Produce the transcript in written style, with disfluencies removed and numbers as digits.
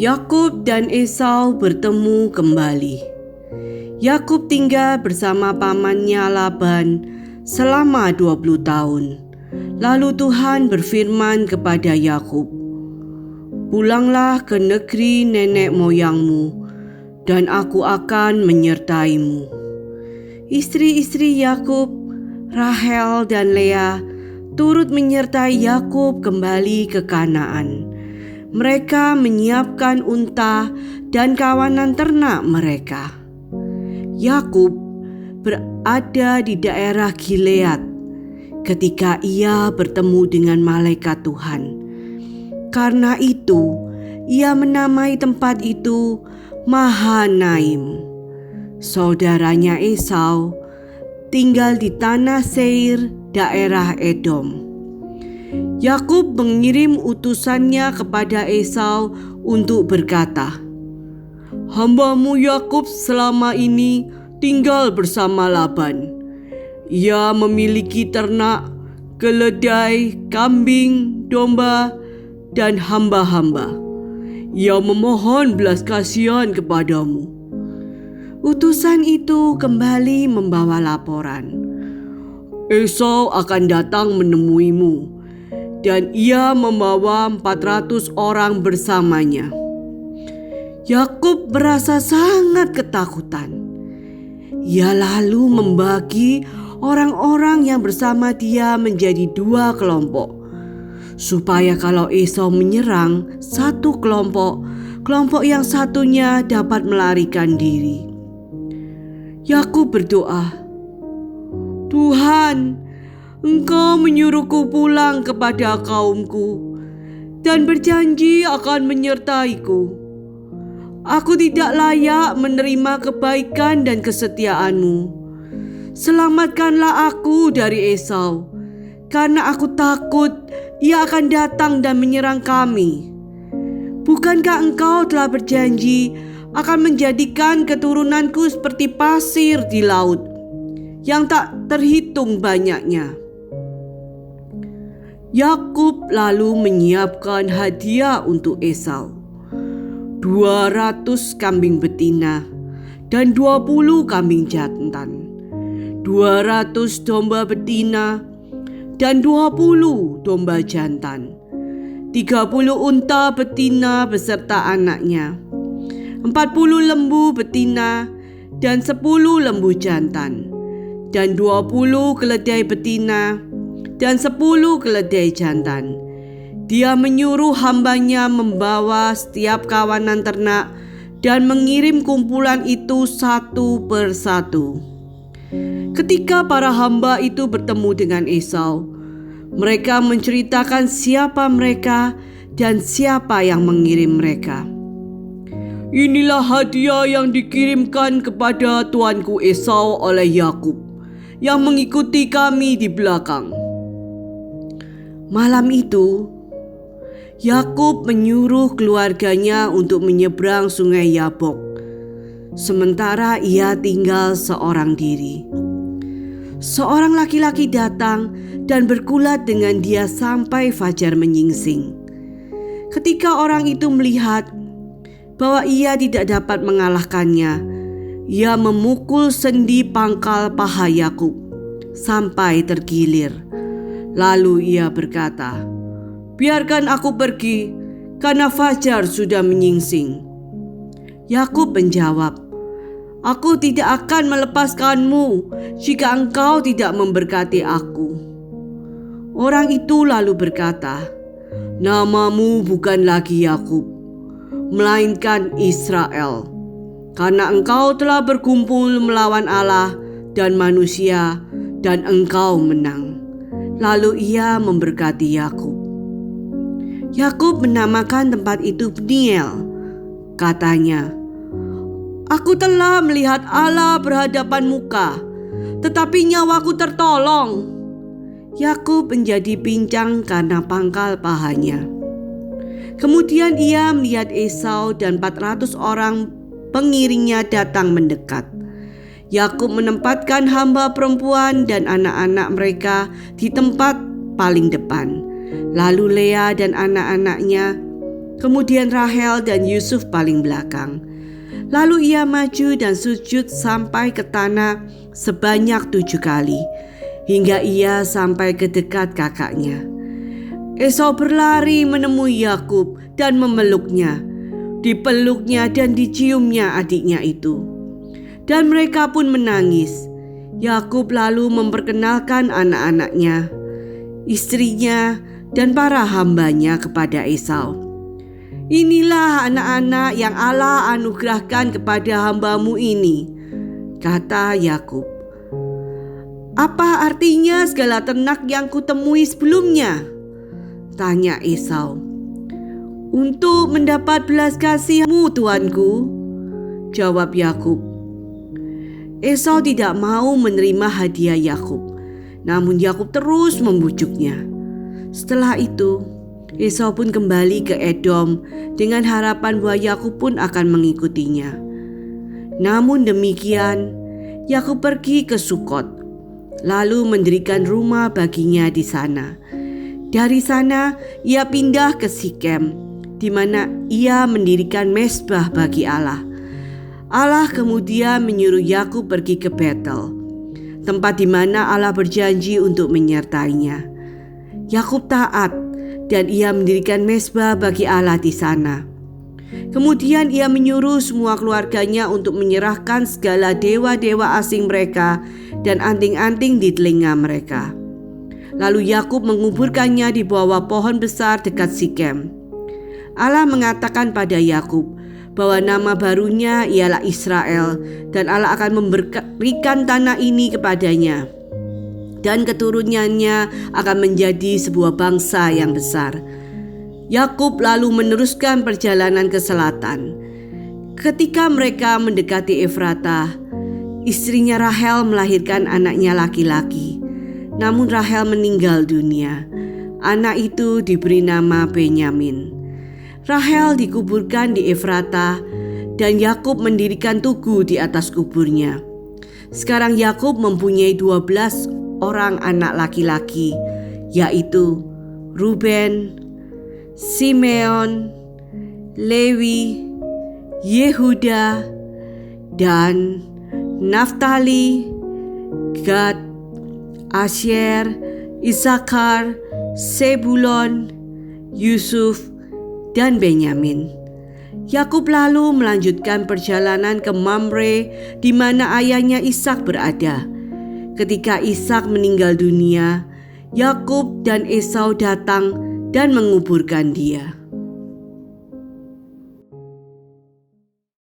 Yakub dan Esau bertemu kembali. Yakub tinggal bersama pamannya Laban selama 20 tahun. Lalu Tuhan berfirman kepada Yakub, "Pulanglah ke negeri nenek moyangmu, dan aku akan menyertaimu." Istri-istri Yakub, Rahel dan Lea, turut menyertai Yakub kembali ke Kanaan. Mereka menyiapkan unta dan kawanan ternak mereka. Yakub berada di daerah Gilead ketika ia bertemu dengan malaikat Tuhan. Karena itu, ia menamai tempat itu Mahanaim. Saudaranya Esau tinggal di tanah Seir, daerah Edom. Yakub mengirim utusannya kepada Esau untuk berkata, "Hambamu Yakub selama ini tinggal bersama Laban. Ia memiliki ternak, keledai, kambing, domba, dan hamba-hamba. Ia memohon belas kasihan kepadamu." Utusan itu kembali membawa laporan, "Esau akan datang menemuimu, dan ia membawa 400 orang bersamanya." Yakub merasa sangat ketakutan. Ia lalu membagi orang-orang yang bersama dia menjadi 2 kelompok, supaya kalau Esau menyerang satu kelompok, kelompok yang satunya dapat melarikan diri. Yakub berdoa, "Tuhan, Engkau menyuruhku pulang kepada kaumku dan berjanji akan menyertaiku. Aku tidak layak menerima kebaikan dan kesetiaan-Mu. Selamatkanlah aku dari Esau, karena aku takut ia akan datang dan menyerang kami. Bukankah Engkau telah berjanji akan menjadikan keturunanku seperti pasir di laut, yang tak terhitung banyaknya?" Yakub lalu menyiapkan hadiah untuk Esau, 200 kambing betina dan 20 kambing jantan, 200 domba betina dan 20 domba jantan, 30 unta betina beserta anaknya, 40 lembu betina dan 10 lembu jantan, dan 20 keledai betina dan 10 keledai jantan. Dia menyuruh hambanya membawa setiap kawanan ternak dan mengirim kumpulan itu satu persatu. Ketika para hamba itu bertemu dengan Esau, mereka menceritakan siapa mereka dan siapa yang mengirim mereka. "Inilah hadiah yang dikirimkan kepada tuanku Esau oleh Yakub, yang mengikuti kami di belakang." Malam itu, Yakub menyuruh keluarganya untuk menyeberang sungai Yabok, sementara ia tinggal seorang diri. Seorang laki-laki datang dan bergulat dengan dia sampai fajar menyingsing. Ketika orang itu melihat bahwa ia tidak dapat mengalahkannya, ia memukul sendi pangkal paha Yakub sampai tergilir. Lalu ia berkata, "Biarkan aku pergi, karena fajar sudah menyingsing." Yakub menjawab, "Aku tidak akan melepaskanmu jika engkau tidak memberkati aku." Orang itu lalu berkata, "Namamu bukan lagi Yakub, melainkan Israel, karena engkau telah berkumpul melawan Allah dan manusia, dan engkau menang." Lalu ia memberkati Yakub. Yakub menamakan tempat itu Peniel. Katanya, "Aku telah melihat Allah berhadapan muka, tetapi nyawaku tertolong." Yakub menjadi pincang karena pangkal pahanya. Kemudian ia melihat Esau dan 400 orang pengiringnya datang mendekat. Yakub menempatkan hamba perempuan dan anak-anak mereka di tempat paling depan, lalu Lea dan anak-anaknya, kemudian Rahel dan Yusuf paling belakang. Lalu ia maju dan sujud sampai ke tanah sebanyak 7 kali, hingga ia sampai ke dekat kakaknya. Esau berlari menemui Yakub dan memeluknya. Dipeluknya dan diciumnya adiknya itu. Dan mereka pun menangis. Yakub lalu memperkenalkan anak-anaknya, istrinya, dan para hambanya kepada Esau. "Inilah anak-anak yang Allah anugerahkan kepada hambamu ini," kata Yakub. "Apa artinya segala ternak yang kutemui sebelumnya?" tanya Esau. "Untuk mendapat belas kasihmu, tuanku," jawab Yakub. Esau tidak mau menerima hadiah Yakub, namun Yakub terus membujuknya. Setelah itu, Esau pun kembali ke Edom dengan harapan bahwa Yakub pun akan mengikutinya. Namun demikian, Yakub pergi ke Sukot, lalu mendirikan rumah baginya di sana. Dari sana ia pindah ke Sikem, di mana ia mendirikan mezbah bagi Allah. Allah kemudian menyuruh Yakub pergi ke Betel, tempat di mana Allah berjanji untuk menyertainya. Yakub taat dan ia mendirikan mezbah bagi Allah di sana. Kemudian ia menyuruh semua keluarganya untuk menyerahkan segala dewa-dewa asing mereka dan anting-anting di telinga mereka. Lalu Yakub menguburkannya di bawah pohon besar dekat Sikem. Allah mengatakan pada Yakub bahwa nama barunya ialah Israel, dan Allah akan memberikan tanah ini kepadanya, dan keturunannya akan menjadi sebuah bangsa yang besar. Yakub lalu meneruskan perjalanan ke selatan. Ketika mereka mendekati Efratah, istrinya Rahel melahirkan anaknya laki-laki. Namun Rahel meninggal dunia. Anak itu diberi nama Benyamin. Rahel dikuburkan di Efratah dan Yakub mendirikan tugu di atas kuburnya. Sekarang Yakub mempunyai 12 orang anak laki-laki, yaitu Ruben, Simeon, Lewi, Yehuda, dan Naftali, Gad, Asyer, Isakar, Sebulon, Yusuf, dan Benyamin. Yakub lalu melanjutkan perjalanan ke Mamre, di mana ayahnya Ishak berada. Ketika Ishak meninggal dunia, Yakub dan Esau datang dan menguburkan dia.